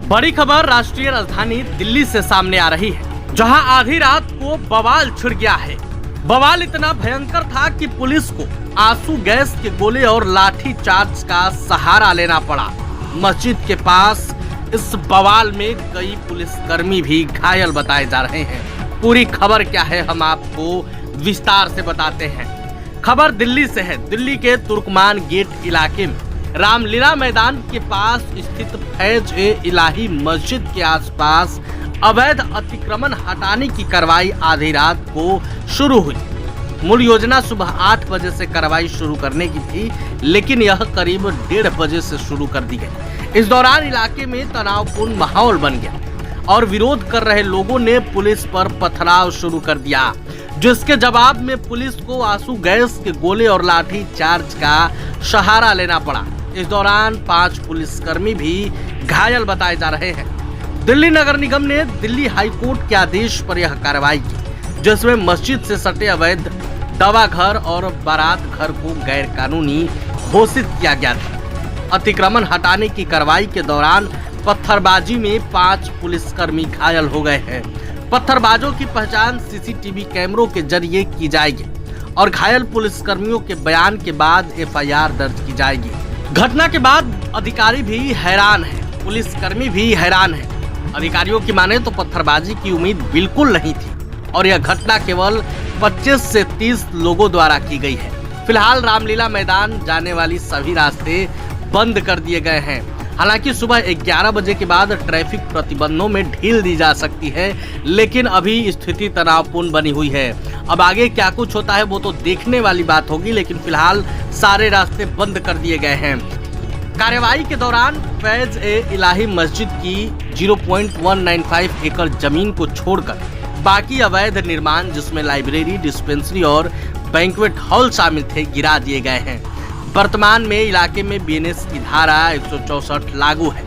बड़ी खबर राष्ट्रीय राजधानी दिल्ली से सामने आ रही है, जहां आधी रात को बवाल छिड़ गया है। बवाल इतना भयंकर था कि पुलिस को आंसू गैस के गोले और लाठी चार्ज का सहारा लेना पड़ा। मस्जिद के पास इस बवाल में कई पुलिसकर्मी भी घायल बताए जा रहे हैं। पूरी खबर क्या है हम आपको विस्तार से बताते हैं। खबर दिल्ली से है। दिल्ली के तुर्कमान गेट इलाके में रामलीला मैदान के पास स्थित फैज-ए-इलाही मस्जिद के आसपास अवैध अतिक्रमण हटाने की कार्रवाई आधी रात को शुरू हुई। मूल योजना सुबह 8 बजे से कार्रवाई शुरू करने की थी, लेकिन यह करीब 1:30 बजे से शुरू कर दी गई। इस दौरान इलाके में तनावपूर्ण माहौल बन गया और विरोध कर रहे लोगों ने पुलिस पर पथराव शुरू कर दिया, जिसके जवाब में पुलिस को आंसू गैस के गोले और लाठी चार्ज का सहारा लेना पड़ा। इस दौरान 5 पुलिसकर्मी भी घायल बताए जा रहे हैं। दिल्ली नगर निगम ने दिल्ली हाई कोर्ट के आदेश पर यह कार्रवाई की, जिसमें मस्जिद से सटे अवैध दवा घर और बारात घर को गैर कानूनी घोषित किया गया था। अतिक्रमण हटाने की कार्रवाई के दौरान पत्थरबाजी में 5 पुलिसकर्मी घायल हो गए हैं। पत्थरबाजों की पहचान सीसीटीवी कैमरों के जरिए की जाएगी और घायल पुलिसकर्मियों के बयान के बाद एफआईआर दर्ज की जाएगी। घटना के बाद अधिकारी भी हैरान हैं, पुलिसकर्मी भी हैरान हैं। अधिकारियों की माने तो पत्थरबाजी की उम्मीद बिल्कुल नहीं थी और यह घटना केवल 25 से 30 लोगों द्वारा की गई है। फिलहाल रामलीला मैदान जाने वाली सभी रास्ते बंद कर दिए गए हैं। हालांकि सुबह 11 बजे के बाद ट्रैफिक प्रतिबंधों में ढील दी जा सकती है, लेकिन अभी स्थिति तनावपूर्ण बनी हुई है। अब आगे क्या कुछ होता है वो तो देखने वाली बात होगी, लेकिन फिलहाल सारे रास्ते बंद कर दिए गए हैं। कार्रवाई के दौरान फैज-ए-इलाही मस्जिद की 0.195 एकड़ जमीन को छोड़कर बाकी अवैध निर्माण, जिसमें लाइब्रेरी, डिस्पेंसरी और बैंक्वेट हॉल शामिल थे, गिरा दिए गए हैं। वर्तमान में इलाके में बीएनएस की धारा 164 लागू है।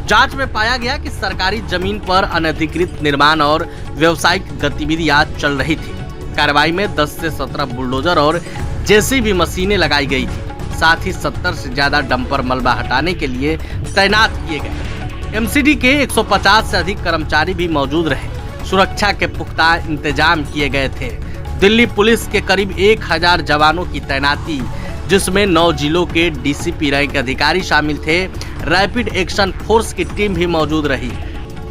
जांच में पाया गया कि सरकारी जमीन पर अनधिकृत निर्माण और व्यावसायिक गतिविधियां चल रही थी। कार्रवाई में 10 से 17 बुलडोजर और जेसीबी मशीनें लगाई गई थी। साथ ही 70 से ज्यादा डंपर मलबा हटाने के लिए तैनात किए गए। एमसीडी के 150 से अधिक कर्मचारी भी मौजूद रहे। सुरक्षा के पुख्ता इंतजाम किए गए थे। दिल्ली पुलिस के करीब 1000 जवानों की तैनाती, जिसमें 9 जिलों के डीसीपी रैंक अधिकारी शामिल थे। रैपिड एक्शन फोर्स की टीम भी मौजूद रही।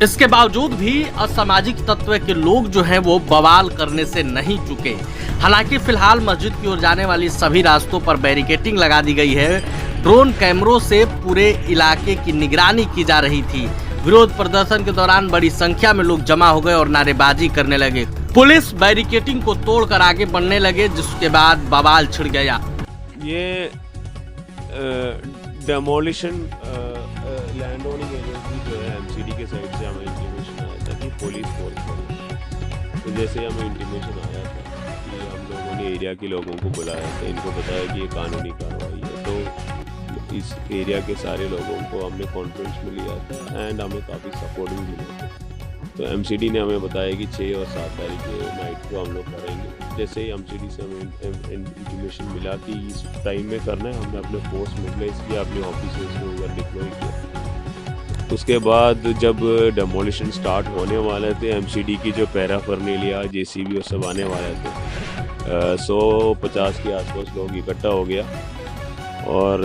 इसके बावजूद भी असामाजिक तत्व के लोग जो हैं वो बवाल करने से नहीं चुके। हालांकि फिलहाल मस्जिद की ओर जाने वाली सभी रास्तों पर बैरिकेडिंग लगा दी गई है। ड्रोन कैमरों से पूरे इलाके की निगरानी की जा रही थी। विरोध प्रदर्शन के दौरान बड़ी संख्या में लोग जमा हो गए और नारेबाजी करने लगे। पुलिस बैरिकेडिंग को तोड़कर आगे बढ़ने लगे, जिसके बाद बवाल छिड़ गया। ये डेमोलिशन लैंड ओनिंग एजेंसी जो है एमसीडी के साइड से हमें इंटीमेशन आया था कि पुलिस फोर्स है। तो जैसे हमें इंटीमेशन आया था कि हम लोगों ने एरिया के लोगों को बुलाया था, इनको बताया कि ये कानूनी कार्रवाई है। तो इस एरिया के सारे लोगों को हमने कॉन्फ्रेंस में लिया था एंड हमें काफ़ी सपोर्ट भी मिला था। तो एमसीडी ने हमें बताया कि 6 और 7 तारीख के नाइट को हम लोग करेंगे। जैसे ही एमसीडी से हमें इंटीमेशन मिला कि इस टाइम में करना है, हमने अपने फोर्स मोबिलाइज किया, अपने ऑफिसर्स को उधर डिप्लॉय किया। उसके बाद जब डेमोलिशन स्टार्ट होने वाले थे, एमसीडी की जो पैराफर्नेलिया, जेसीबी और सब आने वाले थे, 150 के आसपास लोग इकट्ठा हो गया और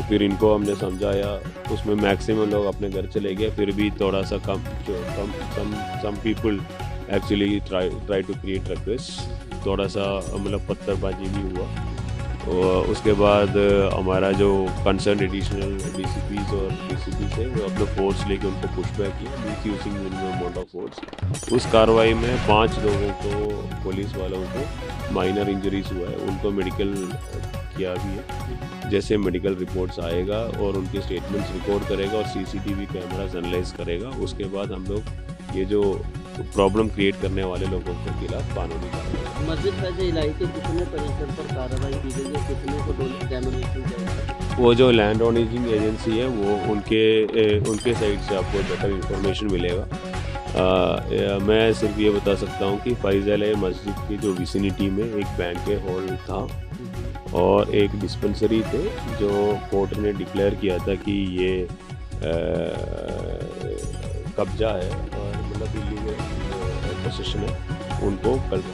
फिर इनको हमने समझाया। उसमें मैक्सिमम लोग अपने घर चले गए, फिर भी थोड़ा सा some people actually try to create request, थोड़ा सा मतलब पत्थरबाजी भी हुआ। और उसके बाद हमारा जो कंसर्न एडिशनल डीसीपीज और डीसीपी से वो अपना फोर्स लेके उनको पुशबैक किया, using minimum amount of force. उस कार्रवाई में 5 लोगों को, पुलिस वालों को माइनर इंजरीज हुआ है, उनको मेडिकल किया भी है। जैसे मेडिकल रिपोर्ट्स आएगा और उनके स्टेटमेंट्स रिकॉर्ड करेगा और सीसीटीवी कैमरास एनालाइज करेगा, उसके बाद हम लोग ये जो प्रॉब्लम क्रिएट करने वाले लोगों के खिलाफ कानूनी कार्रवाई। मस्जिद फैज-ए-इलाही के कितने परिसर पर कार्रवाई की गई है, कितने को डेमोलिशन किया गया? वो जो लैंड ओनिंग एजेंसी है वो उनके साइड से आपको बेटर इंफॉर्मेशन मिलेगा। मैं सिर्फ ये बता सकता हूँ कि फैज-ए-इलाही मस्जिद की जो विसिनिटी में एक बैंक्वेट हॉल था और एक डिस्पेंसरी थे, जो कोर्ट ने डिक्लेयर किया था कि ये कब्जा है और मतलब इलीगल पोजीशन है, उनको कल